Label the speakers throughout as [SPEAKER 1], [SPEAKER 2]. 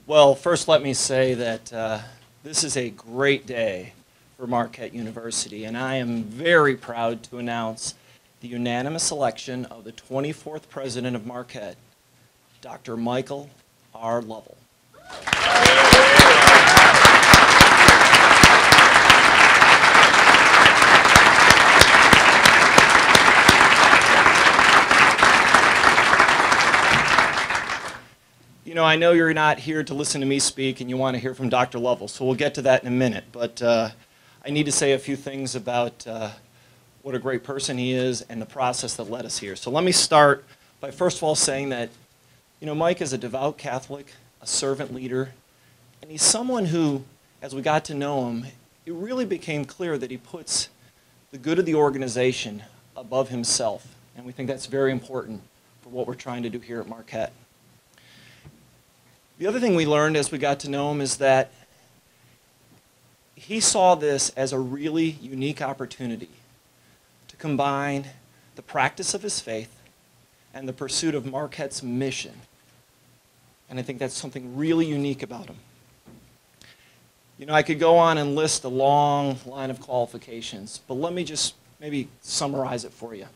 [SPEAKER 1] Well, first let me say that this is a great day for Marquette University, and I am very proud to announce the unanimous selection of the 24th president of Marquette, Dr. Michael R. Lovell. You know, I know you're not here to listen to me speak and you want to hear from Dr. Lovell, so we'll get to that in a minute. But I need to say a few things about what a great person he is and the process that led us here. So let me start by first of all saying that, you know, Mike is a devout Catholic, a servant leader, and he's someone who, as we got to know him, it really became clear that he puts the good of the organization above himself. And we think that's very important for what we're trying to do here at Marquette. The other thing we learned as we got to know him is that he saw this as a really unique opportunity to combine the practice of his faith and the pursuit of Marquette's mission. And I think that's something really unique about him. You know, I could go on and list a long line of qualifications, but let me just maybe summarize it for you.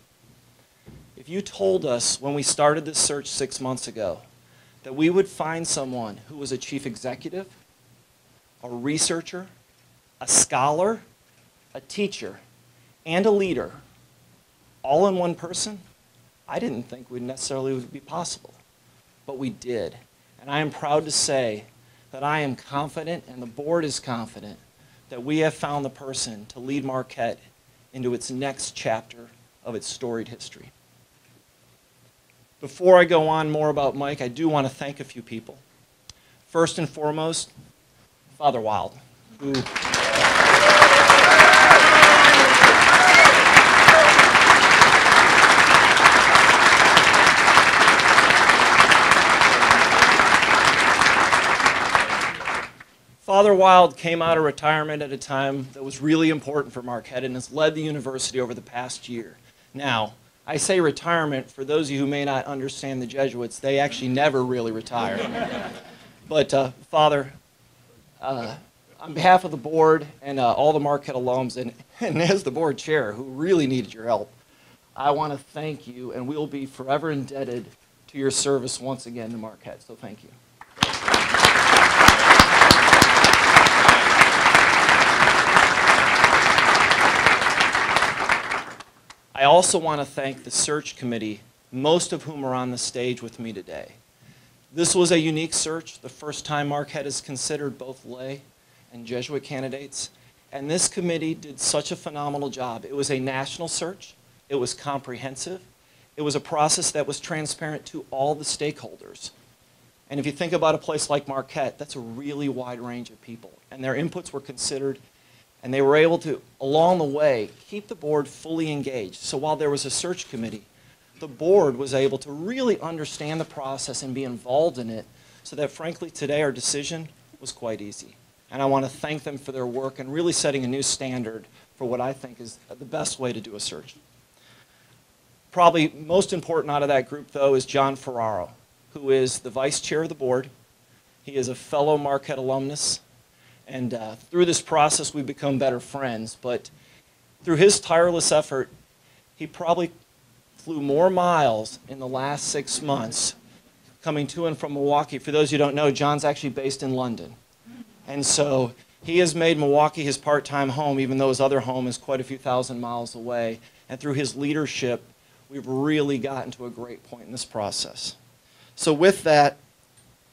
[SPEAKER 1] If you told us when we started this search 6 months ago that we would find someone who was a chief executive, a researcher, a scholar, a teacher, and a leader, all in one person, I didn't think would necessarily be possible. But we did. And I am proud to say that I am confident, and the board is confident, that we have found the person to lead Marquette into its next chapter of its storied history. Before I go on more about Mike, I do want to thank a few people. First and foremost, Father Wild, who Father Wild came out of retirement at a time that was really important for Marquette and has led the university over the past year. Now, I say retirement, for those of you who may not understand the Jesuits, they actually never really retire. But Father, on behalf of the board and all the Marquette alums, and as the board chair who really needed your help, I want to thank you, and we'll be forever indebted to your service once again to Marquette, so thank you. I also want to thank the search committee, most of whom are on the stage with me today. This was a unique search, the first time Marquette has considered both lay and Jesuit candidates, and this committee did such a phenomenal job. It was a national search, it was comprehensive, it was a process that was transparent to all the stakeholders. And if you think about a place like Marquette, that's a really wide range of people, and their inputs were considered. And they were able to, along the way, keep the board fully engaged. So while there was a search committee, the board was able to really understand the process and be involved in it so that, frankly, today our decision was quite easy. And I want to thank them for their work and really setting a new standard for what I think is the best way to do a search. Probably most important out of that group, though, is John Ferraro, who is the vice chair of the board. He is a fellow Marquette alumnus. And through this process, we've become better friends. But through his tireless effort, he probably flew more miles in the last 6 months coming to and from Milwaukee. For those who don't know, John's actually based in London. And so he has made Milwaukee his part-time home, even though his other home is quite a few thousand miles away. And through his leadership, we've really gotten to a great point in this process. So with that,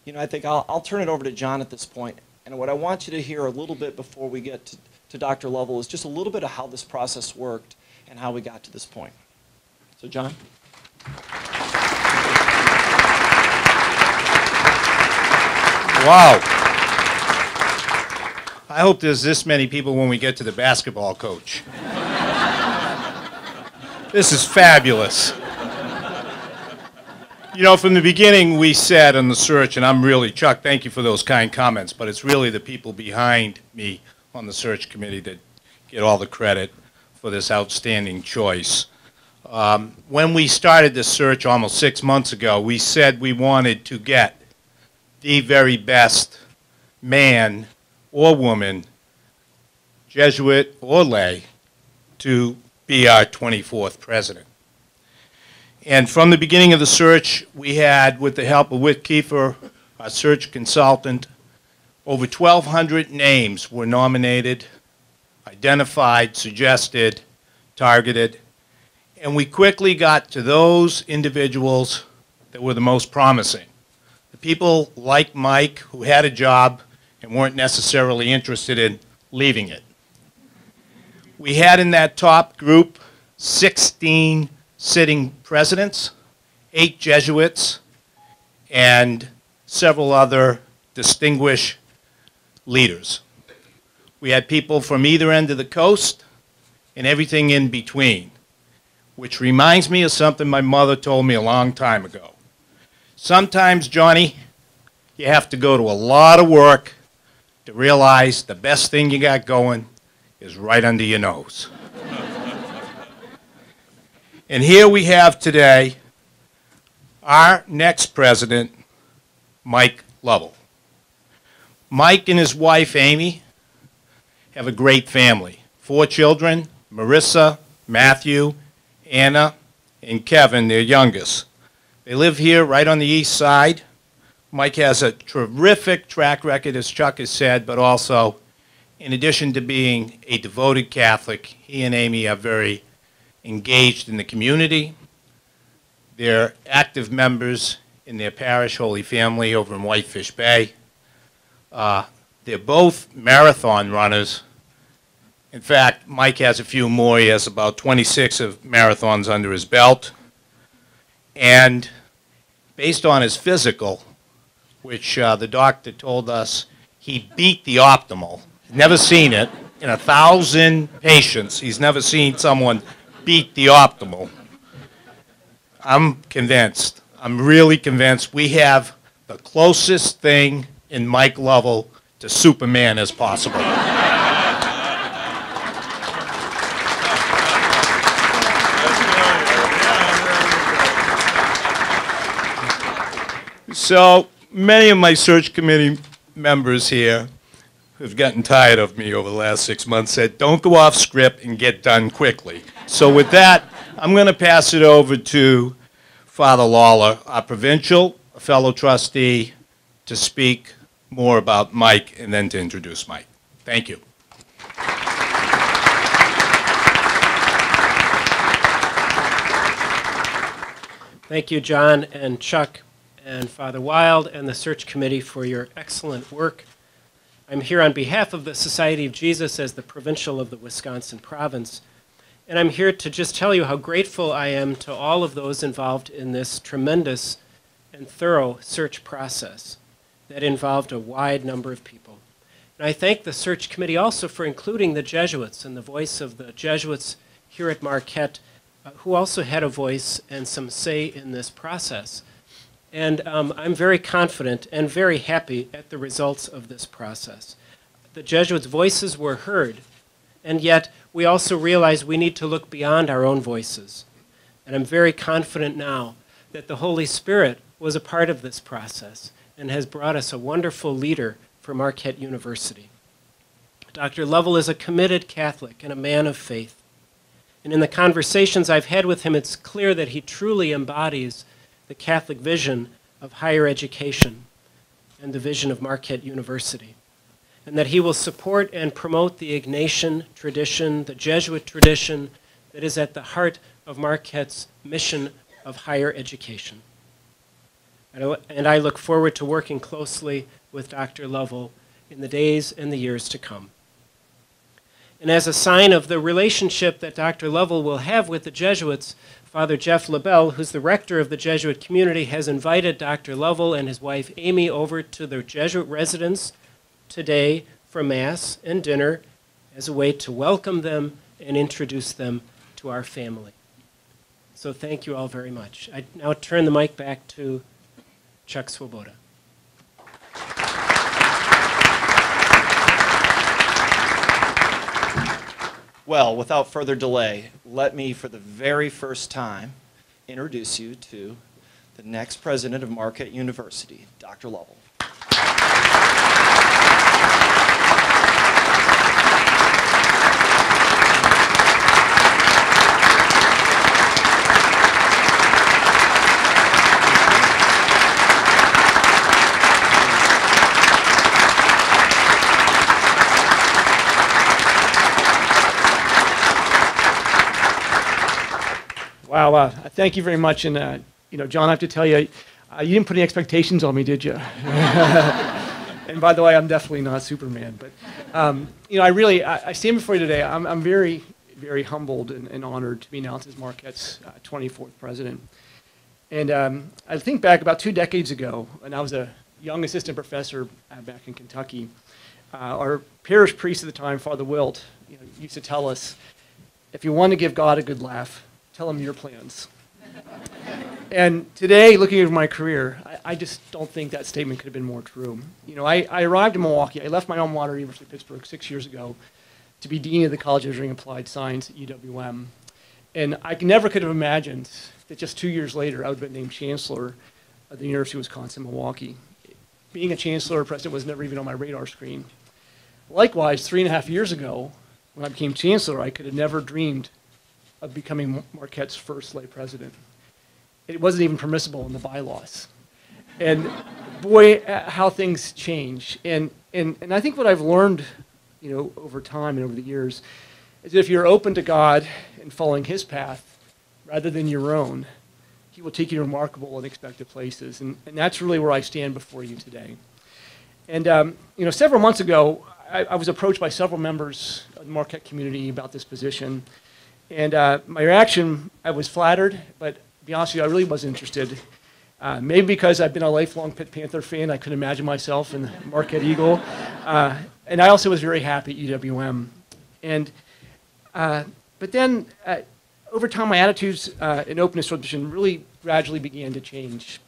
[SPEAKER 1] you know, I think I'll turn it over to John at this point. And what I want you to hear a little bit before we get to Dr. Lovell is just a little bit of how this process worked and how we got to this point. So, John?
[SPEAKER 2] Wow. I hope there's this many people when we get to the basketball coach. This is fabulous. You know, from the beginning we said on the search, and I'm really, Chuck, thank you for those kind comments, but it's really the people behind me on the search committee that get all the credit for this outstanding choice. When we started this search almost 6 months ago, we said we wanted to get the very best man or woman, Jesuit or lay, to be our 24th president. And from the beginning of the search, we had, with the help of Whit Kiefer, our search consultant, over 1,200 names were nominated, identified, suggested, targeted, and we quickly got to those individuals that were the most promising. The people like Mike who had a job and weren't necessarily interested in leaving it. We had in that top group 16 sitting presidents, 8 Jesuits, and several other distinguished leaders. We had people from either end of the coast and everything in between, which reminds me of something my mother told me a long time ago. Sometimes, Johnny, you have to go to a lot of work to realize the best thing you got going is right under your nose. And here we have today our next president, Mike Lovell. Mike and his wife, Amy, have a great family. 4 children, Marissa, Matthew, Anna, and Kevin, their youngest. They live here right on the east side. Mike has a terrific track record, as Chuck has said, but also, in addition to being a devoted Catholic, he and Amy are very engaged in the community. They're active members in their parish, Holy Family, over in Whitefish Bay. They're both marathon runners. In fact, Mike has a few more. He has about 26 of marathons under his belt. And based on his physical, which the doctor told us he beat the optimal. Never seen it. In 1,000 patients, he's never seen someone beat the optimal. I'm convinced. I'm really convinced we have the closest thing in Mike Lovell to Superman as possible. So many of my search committee members here who've gotten tired of me over the last 6 months said, don't go off script and get done quickly. So with that, I'm going to pass it over to Father Lawler, our provincial, a fellow trustee, to speak more about Mike and then to introduce Mike. Thank you.
[SPEAKER 3] Thank you, John and Chuck and Father Wild and the search committee for your excellent work. I'm here on behalf of the Society of Jesus as the provincial of the Wisconsin province, and I'm here to just tell you how grateful I am to all of those involved in this tremendous and thorough search process that involved a wide number of people. And I thank the search committee also for including the Jesuits and the voice of the Jesuits here at Marquette, who also had a voice and some say in this process. And I'm very confident and very happy at the results of this process. The Jesuits' voices were heard, and yet we also realize we need to look beyond our own voices. And I'm very confident now that the Holy Spirit was a part of this process and has brought us a wonderful leader for Marquette University. Dr. Lovell is a committed Catholic and a man of faith. And in the conversations I've had with him, it's clear that he truly embodies the Catholic vision of higher education and the vision of Marquette University, and that he will support and promote the Ignatian tradition, the Jesuit tradition that is at the heart of Marquette's mission of higher education. And I look forward to working closely with Dr. Lovell in the days and the years to come. And as a sign of the relationship that Dr. Lovell will have with the Jesuits, Father Jeff Lovell, who's the rector of the Jesuit community, has invited Dr. Lovell and his wife Amy over to their Jesuit residence today for Mass and dinner as a way to welcome them and introduce them to our family. So thank you all very much. I now turn the mic back to Chuck Swoboda.
[SPEAKER 1] Well, without further delay, let me, for the very first time, introduce you to the next president of Marquette University, Dr. Lovell.
[SPEAKER 4] Wow, thank you very much. And, John, I have to tell you, you didn't put any expectations on me, did you? And by the way, I'm definitely not Superman. But, I stand before you today. I'm very, very humbled and honored to be announced as Marquette's 24th president. And I think back about 2 decades ago, when I was a young assistant professor back in Kentucky, our parish priest at the time, Father Wilt, used to tell us, if you want to give God a good laugh, tell him your plans. And today, looking at my career, I just don't think that statement could have been more true. I arrived in Milwaukee. I left my alma mater, University of Pittsburgh, 6 years ago to be dean of the College of Engineering and Applied Science at UWM. And I never could have imagined that just 2 years later, I would have been named chancellor of the University of Wisconsin-Milwaukee. Being a chancellor or president was never even on my radar screen. Likewise, 3.5 years ago, when I became chancellor, I could have never dreamed of becoming Marquette's first lay president. It wasn't even permissible in the bylaws. And boy, how things change. And I think what I've learned, over time and over the years, is that if you're open to God and following his path rather than your own, he will take you to remarkable, unexpected places. And that's really where I stand before you today. And, several months ago, I was approached by several members of the Marquette community about this position. And my reaction, I was flattered, but to be honest with you, I really wasn't interested. Maybe because I've been a lifelong Pitt Panther fan, I couldn't imagine myself in the Marquette Eagle. And I also was very happy at UWM. But then, over time, my attitudes and openness toward the position really gradually began to change.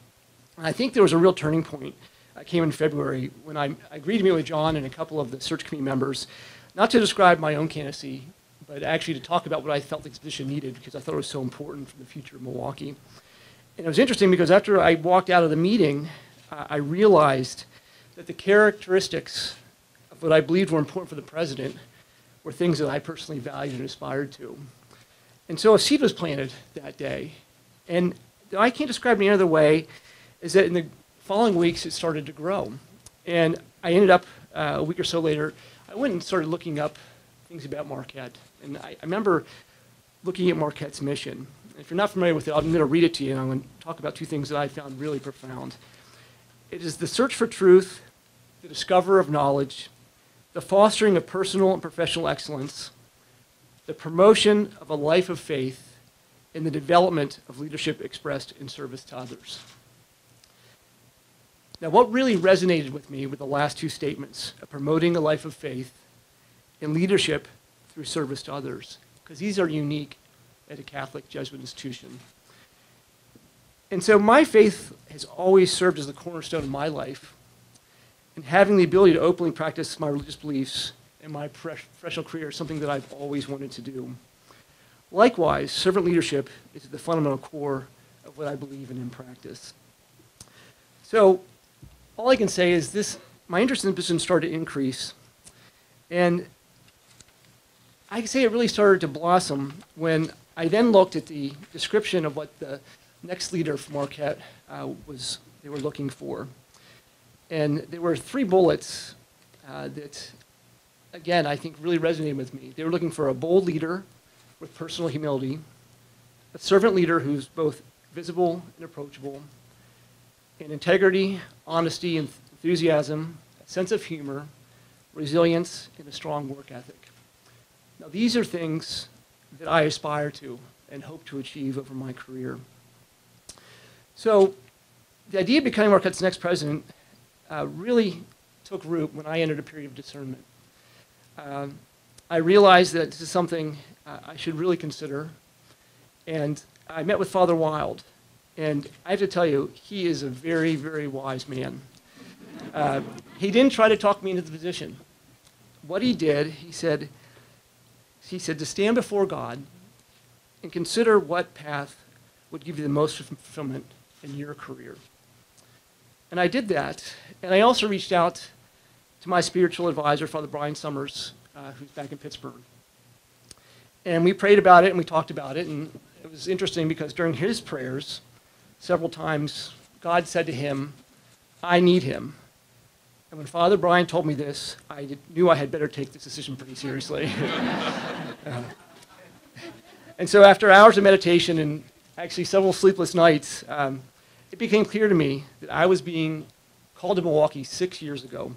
[SPEAKER 4] And I think there was a real turning point. I came in February when I agreed to meet with John and a couple of the search committee members, not to describe my own candidacy, but actually to talk about what I felt the position needed, because I thought it was so important for the future of Milwaukee. And it was interesting because after I walked out of the meeting, I realized that the characteristics of what I believed were important for the president were things that I personally valued and aspired to. And so a seed was planted that day. And I can't describe it any other way, is that in the following weeks it started to grow. And I ended up, a week or so later, I went and started looking up things about Marquette. And I remember looking at Marquette's mission. If you're not familiar with it, I'm going to read it to you, and I'm going to talk about 2 things that I found really profound. It is the search for truth, the discoverer of knowledge, the fostering of personal and professional excellence, the promotion of a life of faith, and the development of leadership expressed in service to others. Now, what really resonated with me with the last 2 statements of promoting a life of faith and leadership through service to others, because these are unique at a Catholic Jesuit institution. And so my faith has always served as the cornerstone of my life, and having the ability to openly practice my religious beliefs in my professional career is something that I've always wanted to do. Likewise, servant leadership is at the fundamental core of what I believe in practice. So all I can say is this: my interest in the position started to increase, and I can say it really started to blossom when I then looked at the description of what the next leader for Marquette they were looking for. And there were 3 bullets that, again, I think really resonated with me. They were looking for a bold leader with personal humility, a servant leader who's both visible and approachable, and integrity, honesty, and enthusiasm, a sense of humor, resilience, and a strong work ethic. Now, these are things that I aspire to and hope to achieve over my career. So the idea of becoming Marquette's next president really took root when I entered a period of discernment. I realized that this is something I should really consider, and I met with Father Wild, and I have to tell you, he is a very, very wise man. He didn't try to talk me into the position. What he did, he said to stand before God and consider what path would give you the most fulfillment in your career. And I did that. And I also reached out to my spiritual advisor, Father Brian Summers, who's back in Pittsburgh. And we prayed about it and we talked about it. And it was interesting because during his prayers, several times, God said to him, I need him. And when Father Brian told me this, I knew I had better take this decision pretty seriously. And so after hours of meditation and actually several sleepless nights, it became clear to me that I was being called to Milwaukee 6 years ago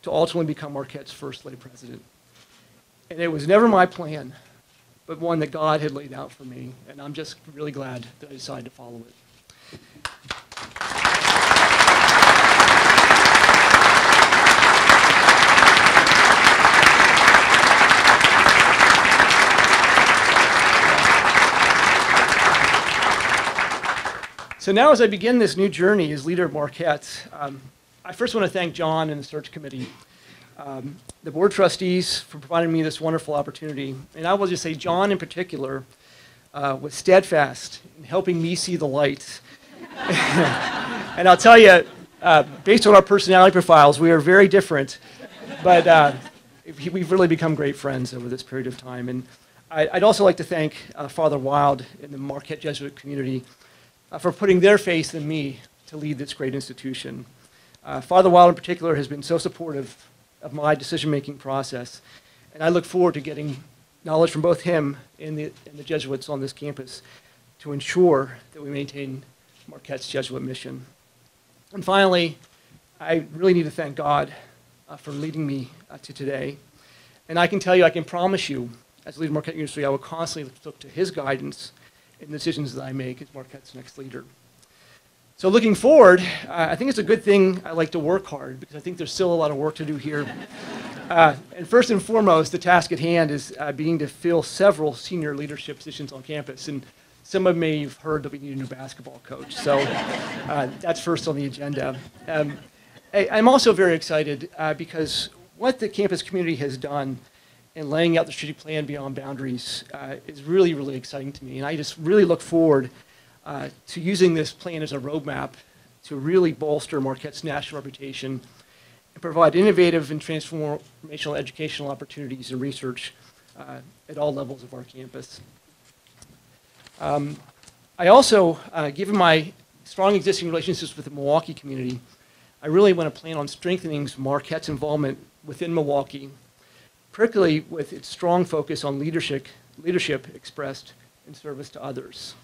[SPEAKER 4] to ultimately become Marquette's first lay president. And it was never my plan, but one that God had laid out for me. And I'm just really glad that I decided to follow it. So now as I begin this new journey as leader of Marquette, I first want to thank John and the search committee, the board trustees for providing me this wonderful opportunity. And I will just say John in particular was steadfast in helping me see the light. And I'll tell you, based on our personality profiles, we are very different, but we've really become great friends over this period of time. And I'd also like to thank Father Wild and the Marquette Jesuit community for putting their faith in me to lead this great institution. Father Wild in particular has been so supportive of my decision-making process, and I look forward to getting knowledge from both him and the Jesuits on this campus to ensure that we maintain Marquette's Jesuit mission. And finally, I really need to thank God for leading me to today. And I can tell you, I can promise you, as leader of Marquette University, I will constantly look to his guidance in the decisions that I make as Marquette's next leader. So looking forward, I think it's a good thing I like to work hard because I think there's still a lot of work to do here. And first and foremost, the task at hand is being to fill several senior leadership positions on campus. And some of you have heard that we need a new basketball coach. So that's first on the agenda. I'm also very excited because what the campus community has done in laying out the strategic plan beyond boundaries is really, really exciting to me. And I just really look forward to using this plan as a roadmap to really bolster Marquette's national reputation and provide innovative and transformational educational opportunities and research at all levels of our campus. I also, given my strong existing relationships with the Milwaukee community, I really want to plan on strengthening Marquette's involvement within Milwaukee, particularly with its strong focus on leadership expressed in service to others.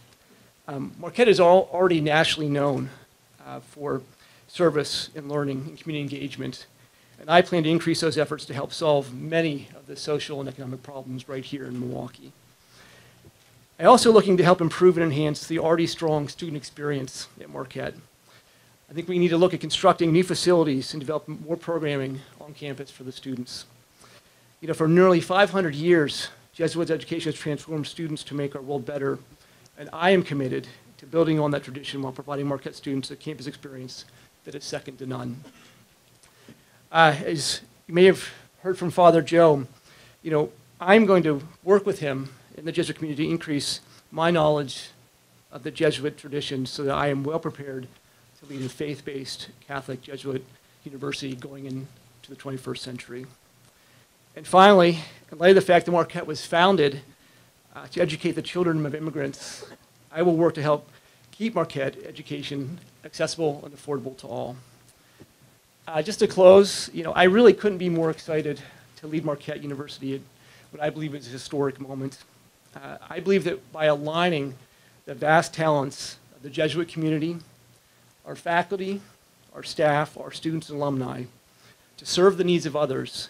[SPEAKER 4] Marquette is already nationally known for service and learning and community engagement, and I plan to increase those efforts to help solve many of the social and economic problems right here in Milwaukee. I'm also looking to help improve and enhance the already strong student experience at Marquette. I think we need to look at constructing new facilities and develop more programming on campus for the students. You know, for nearly 500 years, Jesuit education has transformed students to make our world better, and I am committed to building on that tradition while providing Marquette students a campus experience that is second to none. As you may have heard from Father Joe, you know, I'm going to work with him in the Jesuit community to increase my knowledge of the Jesuit tradition so that I am well prepared to lead a faith-based Catholic Jesuit university going into the 21st century. And finally, in light of the fact that Marquette was founded to educate the children of immigrants, I will work to help keep Marquette education accessible and affordable to all. Just to close, you know, I really couldn't be more excited to lead Marquette University at what I believe is a historic moment. I believe that by aligning the vast talents of the Jesuit community, our faculty, our staff, our students and alumni, to serve the needs of others,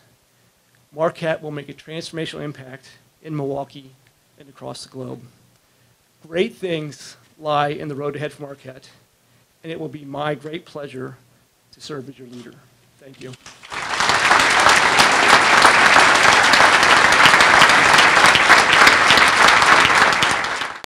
[SPEAKER 4] Marquette will make a transformational impact in Milwaukee and across the globe. Great things lie in the road ahead for Marquette, and it will be my great pleasure to serve as your leader. Thank you.